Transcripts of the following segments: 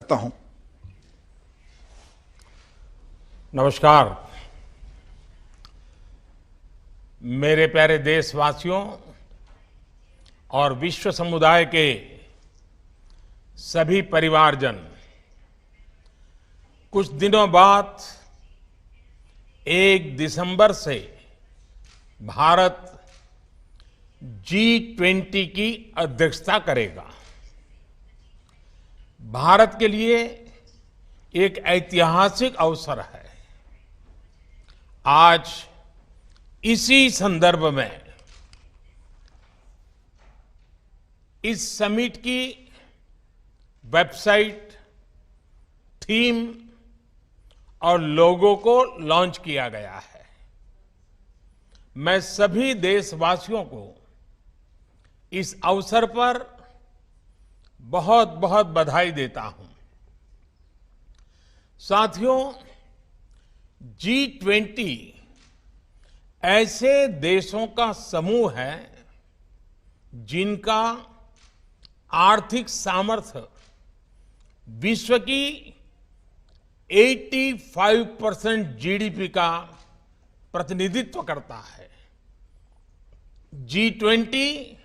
सकता हूं। नमस्कार। मेरे प्यारे देशवासियों और विश्व समुदाय के सभी परिवारजन, कुछ दिनों बाद 1 दिसंबर से भारत G20 की अध्यक्षता करेगा। भारत के लिए एक ऐतिहासिक अवसर है। आज इसी संदर्भ में इस समिट की वेबसाइट, थीम और लोगो को लॉन्च किया गया है। मैं सभी देशवासियों को इस अवसर पर बहुत बहुत बधाई देता हूं। साथियों, G20 ऐसे देशों का समूह है जिनका आर्थिक सामर्थ्य विश्व की 85% जीडीपी का प्रतिनिधित्व करता है। G20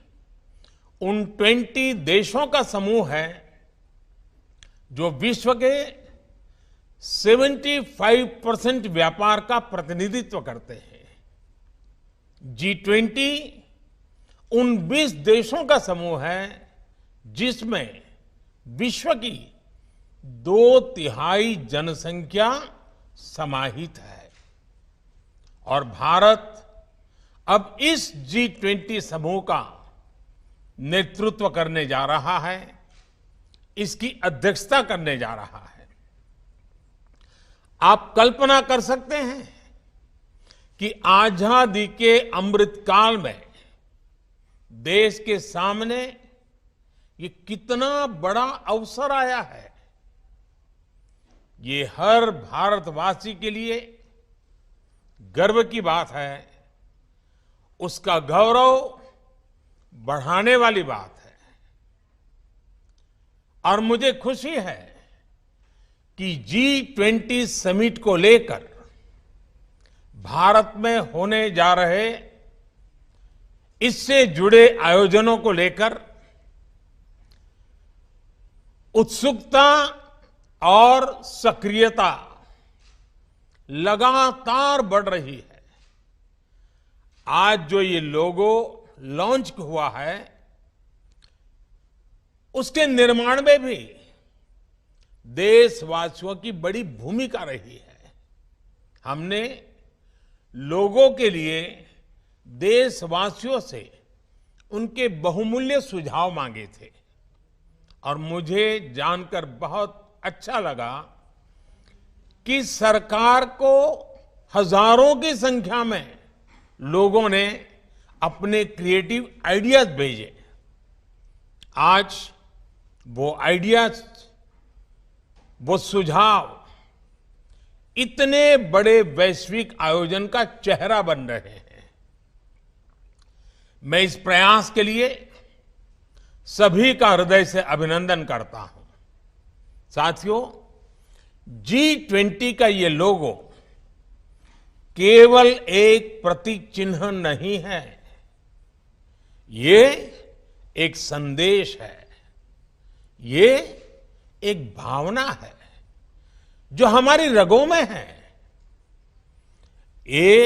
उन 20 देशों का समूह है जो विश्व के 75% व्यापार का प्रतिनिधित्व करते हैं। G20 उन 20 देशों का समूह है जिसमें विश्व की 2/3 जनसंख्या समाहित है और भारत अब इस G20 समूह का नेतृत्व करने जा रहा है, इसकी अध्यक्षता करने जा रहा है। आप कल्पना कर सकते हैं कि आजादी के अमृत काल में देश के सामने ये कितना बड़ा अवसर आया है। ये हर भारतवासी के लिए गर्व की बात है, उसका गौरव बढ़ाने वाली बात है। और मुझे खुशी है कि G20 समिट को लेकर भारत में होने जा रहे इससे जुड़े आयोजनों को लेकर उत्सुकता और सक्रियता लगातार बढ़ रही है। आज जो ये लोगो लॉन्च हुआ है, उसके निर्माण में भी देशवासियों की बड़ी भूमिका रही है। हमने लोगों के लिए देशवासियों से उनके बहुमूल्य सुझाव मांगे थे और मुझे जानकर बहुत अच्छा लगा कि सरकार को हजारों की संख्या में लोगों ने अपने क्रिएटिव आइडियाज भेजे। आज वो आइडियाज, वो सुझाव इतने बड़े वैश्विक आयोजन का चेहरा बन रहे हैं। मैं इस प्रयास के लिए सभी का हृदय से अभिनंदन करता हूं। साथियों, G20 का ये लोगो केवल एक प्रतीक चिन्ह नहीं है, ये एक संदेश है, ये एक भावना है जो हमारी रगों में है। ये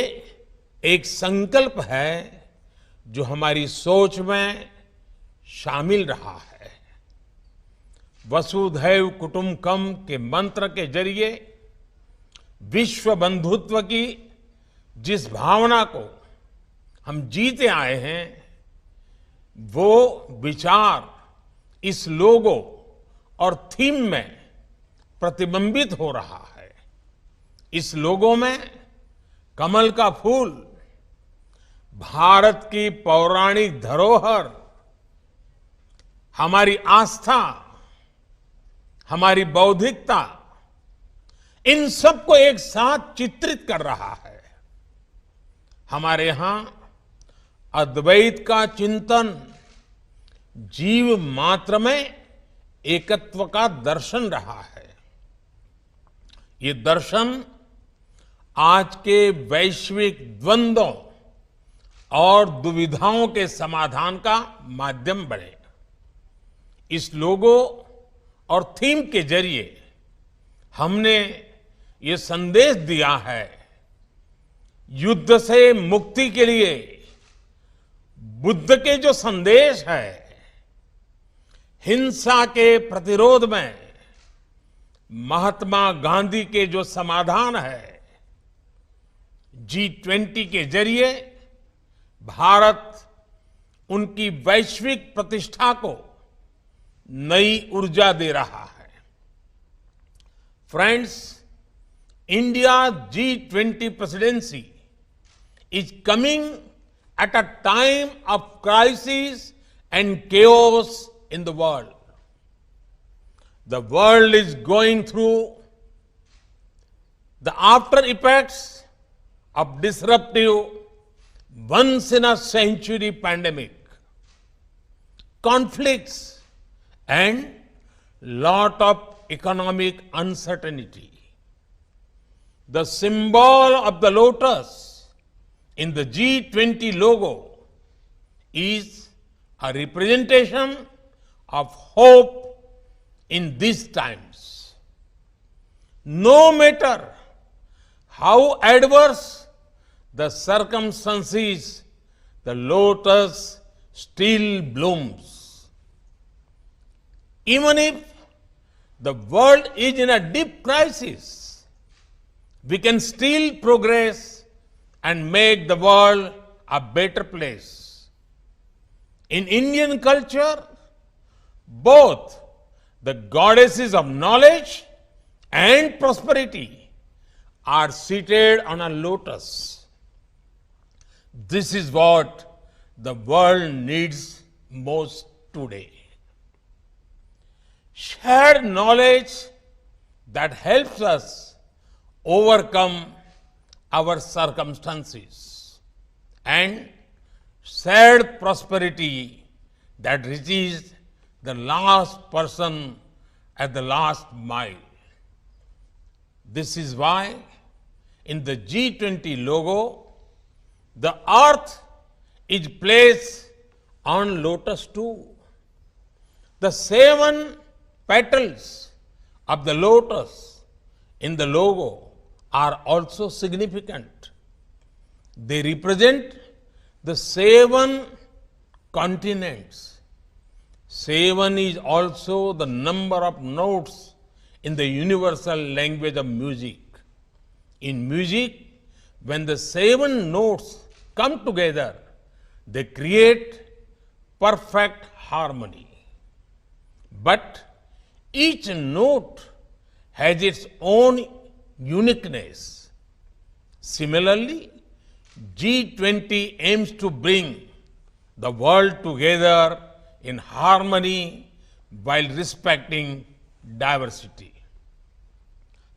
एक संकल्प है जो हमारी सोच में शामिल रहा है। वसुधैव कुटुंबकम के मंत्र के जरिए विश्व बंधुत्व की जिस भावना को हम जीते आए हैं, वो विचार इस लोगो और थीम में प्रतिबिंबित हो रहा है। इस लोगो में कमल का फूल, भारत की पौराणिक धरोहर, हमारी आस्था, हमारी बौद्धिकता, इन सबको एक साथ चित्रित कर रहा है। हमारे यहां अद्वैत का चिंतन जीव मात्र में एकत्व का दर्शन रहा है। ये दर्शन आज के वैश्विक द्वंद्वों और दुविधाओं के समाधान का माध्यम बने। इस लोगो और थीम के जरिए हमने ये संदेश दिया है, युद्ध से मुक्ति के लिए बुद्ध के जो संदेश है, हिंसा के प्रतिरोध में महात्मा गांधी के जो समाधान है, G20 के जरिए भारत उनकी वैश्विक प्रतिष्ठा को नई ऊर्जा दे रहा है। Friends, India G20 presidency is coming at a time of crisis and chaos in the world. The world is going through the after effects of disruptive, once in a century pandemic, conflicts, and lot of economic uncertainty. The symbol of the lotus in the G20 logo is a representation of hope in these times. No matter how adverse the circumstances, the lotus still blooms. Even if the world is in a deep crisis, we can still progress and make the world a better place. In Indian culture, both the goddesses of knowledge and prosperity are seated on a lotus. This is what the world needs most today. Shared knowledge that helps us overcome our circumstances, and shared prosperity that reaches the last person at the last mile. This is why in the G20 logo, the earth is placed on lotus too. The 7 petals of the lotus in the logo are also significant. They represent the 7 continents. 7 is also the number of notes in the universal language of music. In music, when the 7 notes come together, they create perfect harmony. But each note has its own uniqueness. Similarly, G20 aims to bring the world together in harmony while respecting diversity.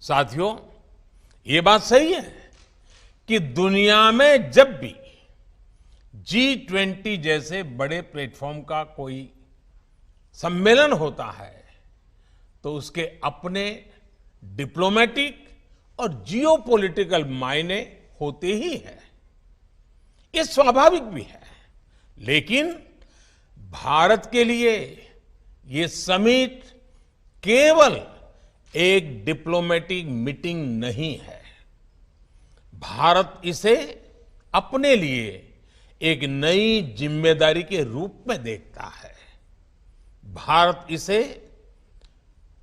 साथियों, ये बात सही है कि दुनिया में जब भी G20 जैसे बड़े प्लेटफॉर्म का कोई सम्मेलन होता है तो उसके अपने डिप्लोमेटिक और जियोपॉलिटिकल मायने होते ही हैं। ये स्वाभाविक भी है, लेकिन भारत के लिए ये समिट केवल एक डिप्लोमेटिक मीटिंग नहीं है। भारत इसे अपने लिए एक नई जिम्मेदारी के रूप में देखता है। भारत इसे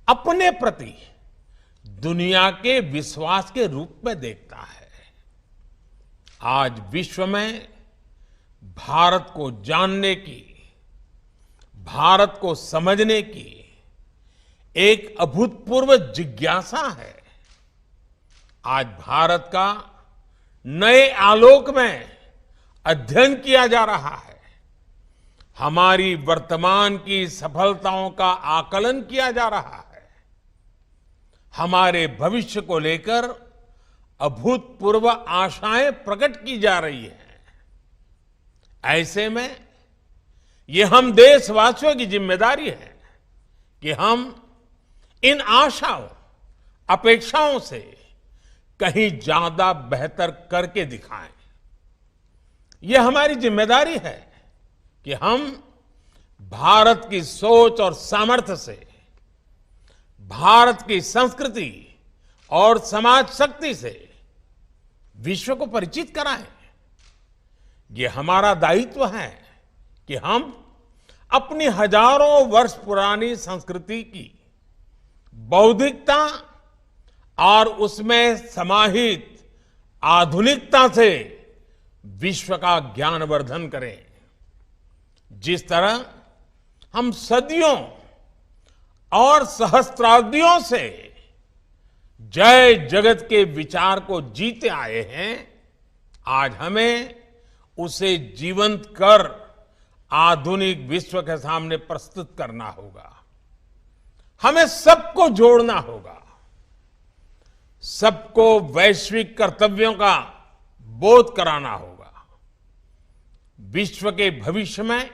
अपने प्रति दुनिया के विश्वास के रूप में देखता है। आज विश्व में भारत को जानने की, भारत को समझने की एक अभूतपूर्व जिज्ञासा है। आज भारत का नए आलोक में अध्ययन किया जा रहा है। हमारी वर्तमान की सफलताओं का आकलन किया जा रहा है। हमारे भविष्य को लेकर अभूतपूर्व आशाएं प्रकट की जा रही हैं। ऐसे में ये हम देशवासियों की जिम्मेदारी है कि हम इन आशाओं, अपेक्षाओं से कहीं ज्यादा बेहतर करके दिखाएं। यह हमारी जिम्मेदारी है कि हम भारत की सोच और सामर्थ्य से, भारत की संस्कृति और समाज शक्ति से विश्व को परिचित कराएं। ये हमारा दायित्व है कि हम अपनी हजारों वर्ष पुरानी संस्कृति की बौद्धिकता और उसमें समाहित आधुनिकता से विश्व का ज्ञानवर्धन करें। जिस तरह हम सदियों और सहस्त्राब्दियों से जय जगत के विचार को जीते आए हैं, आज हमें उसे जीवंत कर आधुनिक विश्व के सामने प्रस्तुत करना होगा। हमें सबको जोड़ना होगा, सबको वैश्विक कर्तव्यों का बोध कराना होगा। विश्व के भविष्य में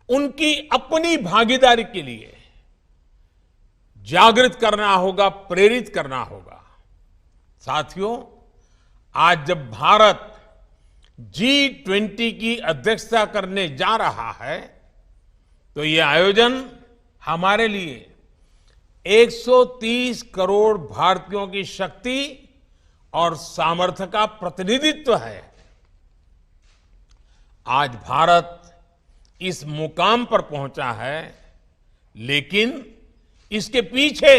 उनकी अपनी भागीदारी के लिए जागृत करना होगा, प्रेरित करना होगा। साथियों, आज जब भारत G20 की अध्यक्षता करने जा रहा है, तो ये आयोजन हमारे लिए 130 करोड़ भारतीयों की शक्ति और सामर्थ्य का प्रतिनिधित्व है। आज भारत इस मुकाम पर पहुंचा है, लेकिन इसके पीछे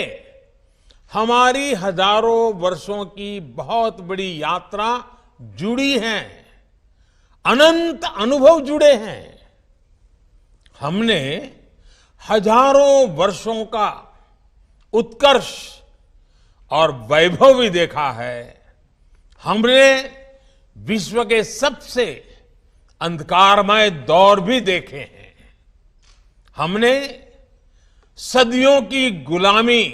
हमारी हजारों वर्षों की बहुत बड़ी यात्रा जुड़ी है, अनंत अनुभव जुड़े हैं। हमने हजारों वर्षों का उत्कर्ष और वैभव भी देखा है। हमने विश्व के सबसे अंधकारमय दौर भी देखे हैं। हमने सदियों की गुलामी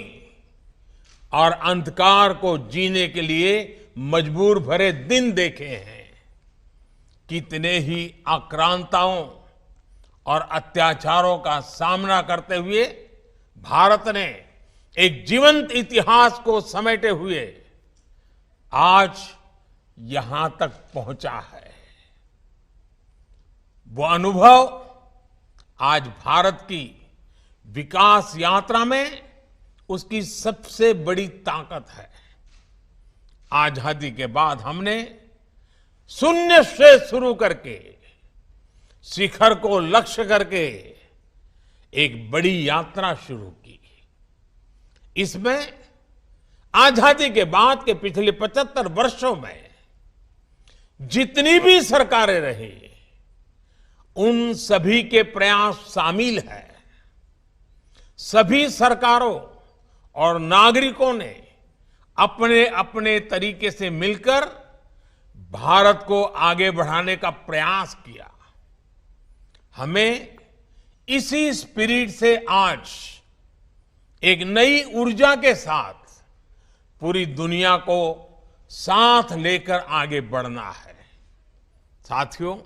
और अंधकार को जीने के लिए मजबूर भरे दिन देखे हैं। कितने ही आक्रांताओं और अत्याचारों का सामना करते हुए भारत ने एक जीवंत इतिहास को समेटे हुए आज यहां तक पहुंचा है। वो अनुभव आज भारत की विकास यात्रा में उसकी सबसे बड़ी ताकत है। आजादी के बाद हमने शून्य से शुरू करके शिखर को लक्ष्य करके एक बड़ी यात्रा शुरू की। इसमें आजादी के बाद के पिछले 75 वर्षों में जितनी भी सरकारें रही, उन सभी के प्रयास शामिल है। सभी सरकारों और नागरिकों ने अपने अपने तरीके से मिलकर भारत को आगे बढ़ाने का प्रयास किया। हमें इसी स्पिरिट से आज एक नई ऊर्जा के साथ पूरी दुनिया को साथ लेकर आगे बढ़ना है। साथियों,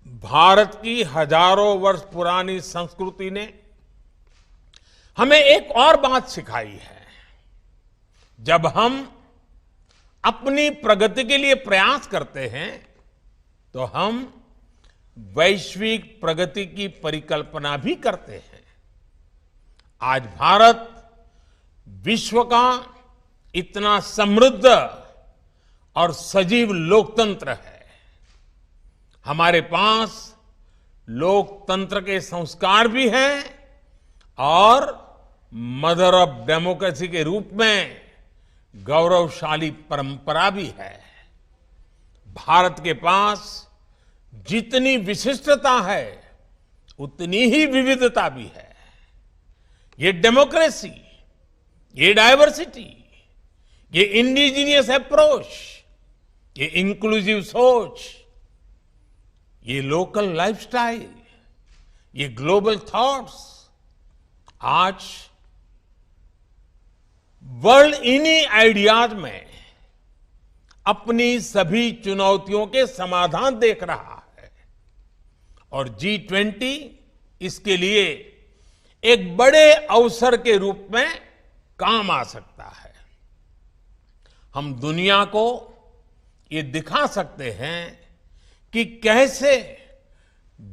भारत की हजारों वर्ष पुरानी संस्कृति ने हमें एक और बात सिखाई है। जब हम अपनी प्रगति के लिए प्रयास करते हैं, तो हम वैश्विक प्रगति की परिकल्पना भी करते हैं। आज भारत विश्व का इतना समृद्ध और सजीव लोकतंत्र है। हमारे पास लोकतंत्र के संस्कार भी हैं और मदर ऑफ डेमोक्रेसी के रूप में गौरवशाली परंपरा भी है। भारत के पास जितनी विशिष्टता है, उतनी ही विविधता भी है। ये डेमोक्रेसी, ये डायवर्सिटी, ये इंडिजीनियस अप्रोच, ये इंक्लूसिव सोच, ये लोकल लाइफस्टाइल, ये ग्लोबल थॉट्स आज वर्ल्ड इन्हीं आइडियाज में अपनी सभी चुनौतियों के समाधान देख रहा है। और G20 इसके लिए एक बड़े अवसर के रूप में काम आ सकता है। हम दुनिया को ये दिखा सकते हैं कि कैसे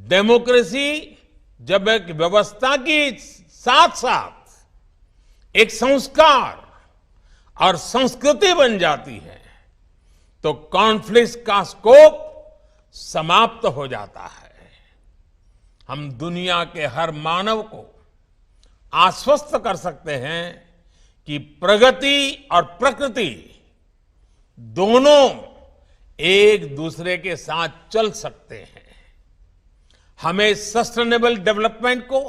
डेमोक्रेसी जब एक व्यवस्था की साथ साथ एक संस्कार और संस्कृति बन जाती है तो कॉन्फ्लिक्ट का स्कोप समाप्त हो जाता है। हम दुनिया के हर मानव को आश्वस्त कर सकते हैं कि प्रगति और प्रकृति दोनों एक दूसरे के साथ चल सकते हैं। हमें सस्टेनेबल डेवलपमेंट को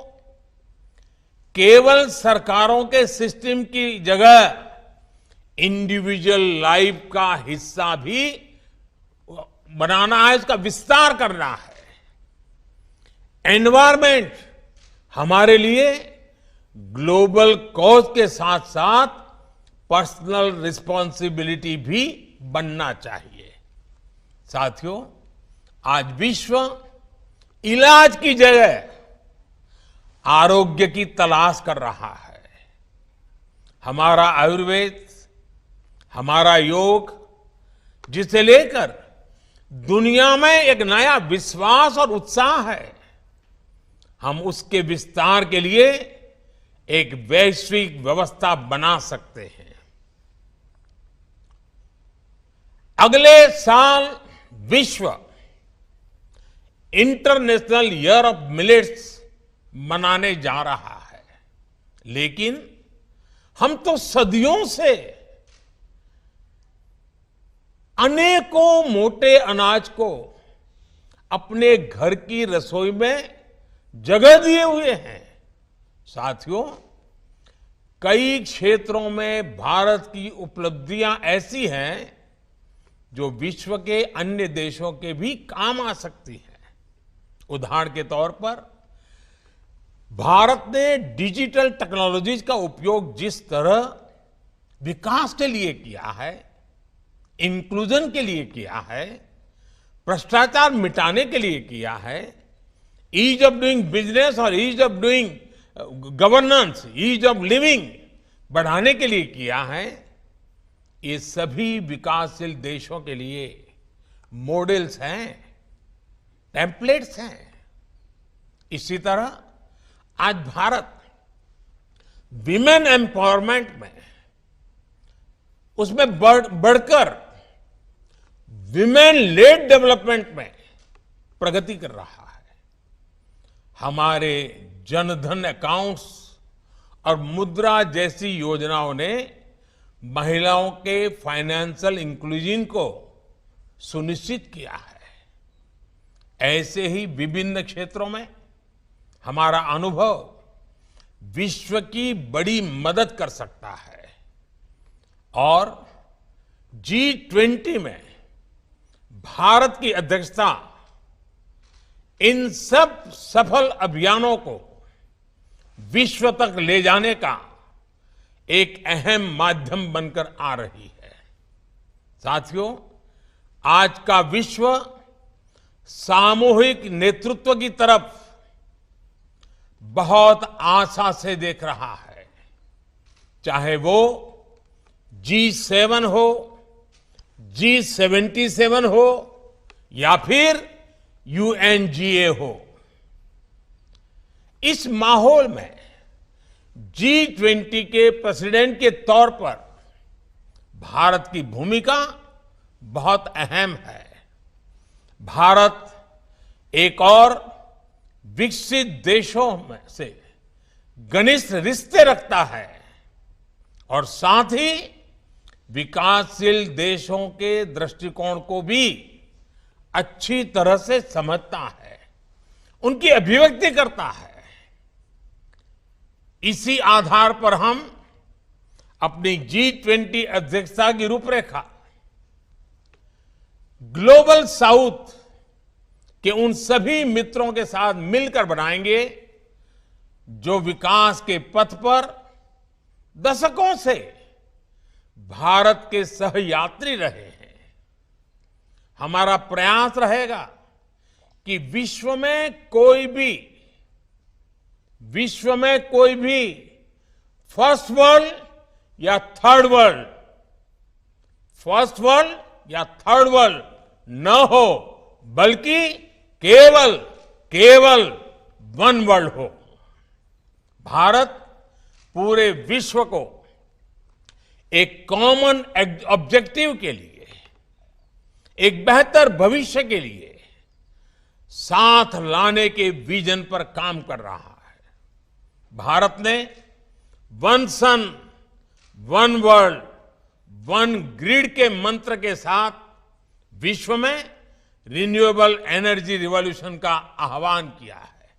केवल सरकारों के सिस्टम की जगह इंडिविजुअल लाइफ का हिस्सा भी बनाना है, इसका विस्तार करना है। एनवायरमेंट हमारे लिए ग्लोबल कॉज के साथ साथ पर्सनल रिस्पॉन्सिबिलिटी भी बनना चाहिए। साथियों, आज विश्व इलाज की जगह आरोग्य की तलाश कर रहा है। हमारा आयुर्वेद, हमारा योग, जिसे लेकर दुनिया में एक नया विश्वास और उत्साह है, हम उसके विस्तार के लिए एक वैश्विक व्यवस्था बना सकते हैं। अगले साल विश्व इंटरनेशनल ईयर ऑफ मिलेट्स मनाने जा रहा है, लेकिन हम तो सदियों से अनेकों मोटे अनाज को अपने घर की रसोई में जगह दिए हुए हैं। साथियों, कई क्षेत्रों में भारत की उपलब्धियां ऐसी हैं जो विश्व के अन्य देशों के भी काम आ सकती है। उदाहरण के तौर पर भारत ने डिजिटल टेक्नोलॉजीज का उपयोग जिस तरह विकास के लिए किया है, इंक्लूजन के लिए किया है, भ्रष्टाचार मिटाने के लिए किया है, ईज ऑफ डूइंग बिजनेस और ease of doing governance, ease of living बढ़ाने के लिए किया है, ये सभी विकासशील देशों के लिए मॉडल्स हैं, टेम्पलेट्स हैं। इसी तरह आज भारत विमेन एम्पावरमेंट में उसमें बढ़कर विमेन लेड डेवलपमेंट में प्रगति कर रहा है। हमारे जनधन अकाउंट्स और मुद्रा जैसी योजनाओं ने महिलाओं के फाइनेंशियल इंक्लूजन को सुनिश्चित किया है। ऐसे ही विभिन्न क्षेत्रों में हमारा अनुभव विश्व की बड़ी मदद कर सकता है और G20 में भारत की अध्यक्षता इन सब सफल अभियानों को विश्व तक ले जाने का एक अहम माध्यम बनकर आ रही है। साथियों, आज का विश्व सामूहिक नेतृत्व की तरफ बहुत आशा से देख रहा है, चाहे वो G7 हो, G77 हो या फिर UNGA हो। इस माहौल में G20 के प्रेसिडेंट के तौर पर भारत की भूमिका बहुत अहम है। भारत एक और विकसित देशों में से घनिष्ठ रिश्ते रखता है और साथ ही विकासशील देशों के दृष्टिकोण को भी अच्छी तरह से समझता है, उनकी अभिव्यक्ति करता है। इसी आधार पर हम अपनी G20 अध्यक्षता की रूपरेखा ग्लोबल साउथ के उन सभी मित्रों के साथ मिलकर बनाएंगे जो विकास के पथ पर दशकों से भारत के सहयात्री रहे हैं। हमारा प्रयास रहेगा कि विश्व में कोई भी विश्व में कोई भी फर्स्ट वर्ल्ड या थर्ड वर्ल्ड न हो, बल्कि केवल वन वर्ल्ड हो। भारत पूरे विश्व को एक कॉमन ऑब्जेक्टिव के लिए, एक बेहतर भविष्य के लिए साथ लाने के विजन पर काम कर रहा है। भारत ने वन सन, वन वर्ल्ड, वन ग्रिड के मंत्र के साथ विश्व में रिन्यूएबल एनर्जी रिवॉल्यूशन का आह्वान किया है।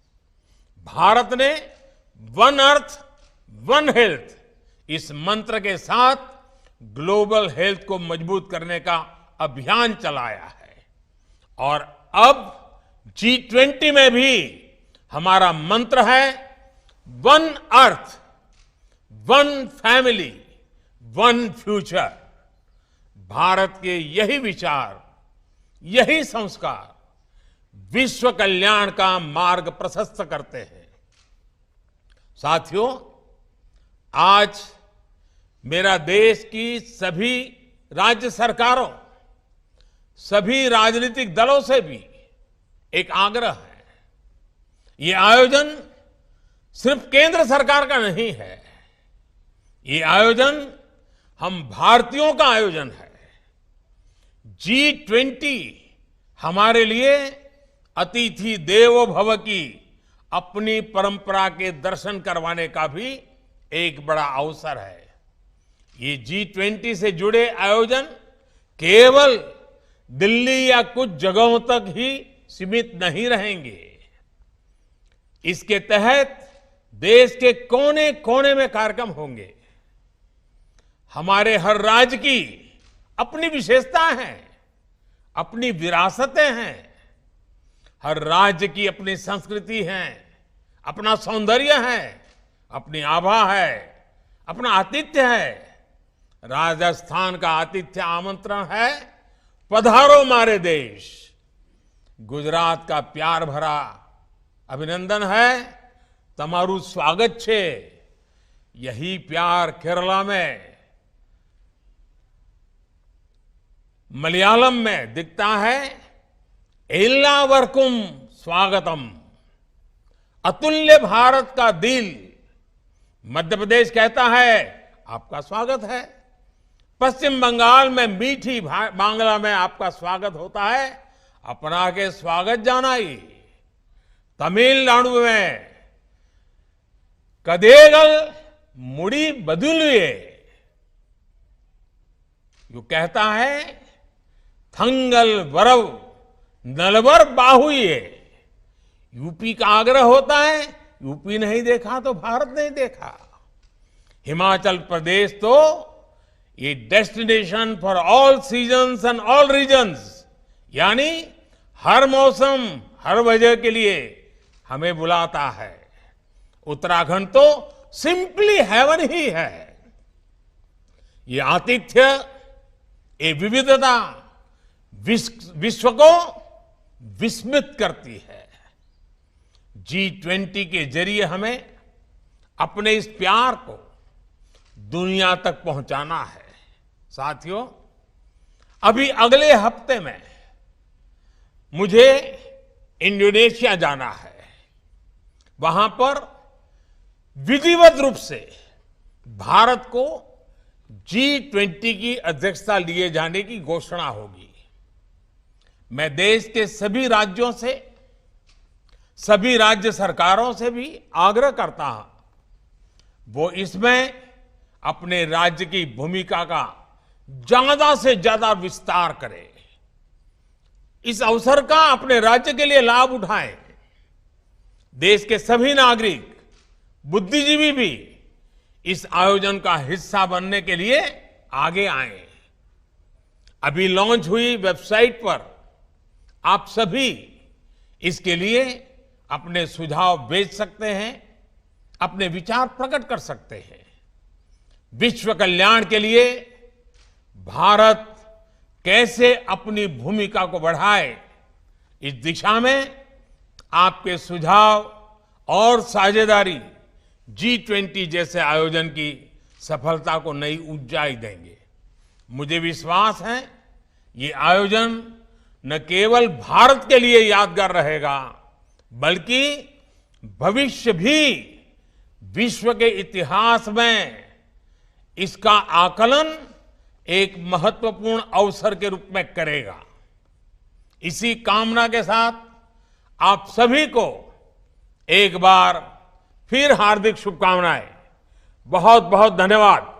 भारत ने वन अर्थ, वन हेल्थ इस मंत्र के साथ ग्लोबल हेल्थ को मजबूत करने का अभियान चलाया है। और अब G20 में भी हमारा मंत्र है one earth, one family, one future. Bharat के यही विचार, यही संस्कार विश्व कल्याण का मार्ग प्रशस्त करते हैं। साथियों, आज मेरा देश की सभी राज्य सरकारों, सभी राजनीतिक दलों से भी एक आग्रह है। ये आयोजन सिर्फ केंद्र सरकार का नहीं है, ये आयोजन हम भारतीयों का आयोजन है। G20 हमारे लिए अतिथि देवो भव की अपनी परंपरा के दर्शन करवाने का भी एक बड़ा अवसर है। ये G20 से जुड़े आयोजन केवल दिल्ली या कुछ जगहों तक ही सीमित नहीं रहेंगे। इसके तहत देश के कोने कोने में कार्यक्रम होंगे। हमारे हर राज्य की अपनी विशेषताएं हैं, अपनी विरासतें हैं। हर राज्य की अपनी संस्कृति है, अपना सौंदर्य है, अपनी आभा है, अपना आतिथ्य है। राजस्थान का आतिथ्य आमंत्रण है, पधारो मारे देश। गुजरात का प्यार भरा अभिनंदन है, तमारू स्वागत छे। यही प्यार केरला में, मलयालम में दिखता है, एल्लावर्कुम स्वागतम। अतुल्य भारत का दिल मध्य प्रदेश कहता है, आपका स्वागत है। पश्चिम बंगाल में मीठी बांग्ला में आपका स्वागत होता है, अपना के स्वागत जानाई। तमिलनाडु में कदेगल मुड़ी बदुलिए, यू कहता है, थंगल वरव नलवर बाहुए। यूपी का आग्रह होता है, यूपी नहीं देखा तो भारत नहीं देखा। हिमाचल प्रदेश तो ये destination for all seasons and all reasons, यानी हर मौसम, हर वजह के लिए हमें बुलाता है। उत्तराखंड तो सिंपली हेवन ही है। ये आतिथ्य, ये विविधता विश्व को विस्मित करती है। G20 के जरिए हमें अपने इस प्यार को दुनिया तक पहुंचाना है। साथियों, अभी अगले हफ्ते में मुझे इंडोनेशिया जाना है। वहां पर विधिवत रूप से भारत को G20 की अध्यक्षता लिए जाने की घोषणा होगी। मैं देश के सभी राज्यों से, सभी राज्य सरकारों से भी आग्रह करता हूं, वो इसमें अपने राज्य की भूमिका का ज्यादा से ज्यादा विस्तार करें। इस अवसर का अपने राज्य के लिए लाभ उठाएं। देश के सभी नागरिक, बुद्धिजीवी भी इस आयोजन का हिस्सा बनने के लिए आगे आए। अभी लॉन्च हुई वेबसाइट पर आप सभी इसके लिए अपने सुझाव भेज सकते हैं, अपने विचार प्रकट कर सकते हैं। विश्व कल्याण के लिए भारत कैसे अपनी भूमिका को बढ़ाए, इस दिशा में आपके सुझाव और साझेदारी G20 जैसे आयोजन की सफलता को नई ऊंचाई देंगे। मुझे विश्वास है ये आयोजन न केवल भारत के लिए यादगार रहेगा, बल्कि भविष्य भी विश्व के इतिहास में इसका आकलन एक महत्वपूर्ण अवसर के रूप में करेगा। इसी कामना के साथ आप सभी को एक बार फिर हार्दिक शुभकामनाएं। बहुत बहुत धन्यवाद।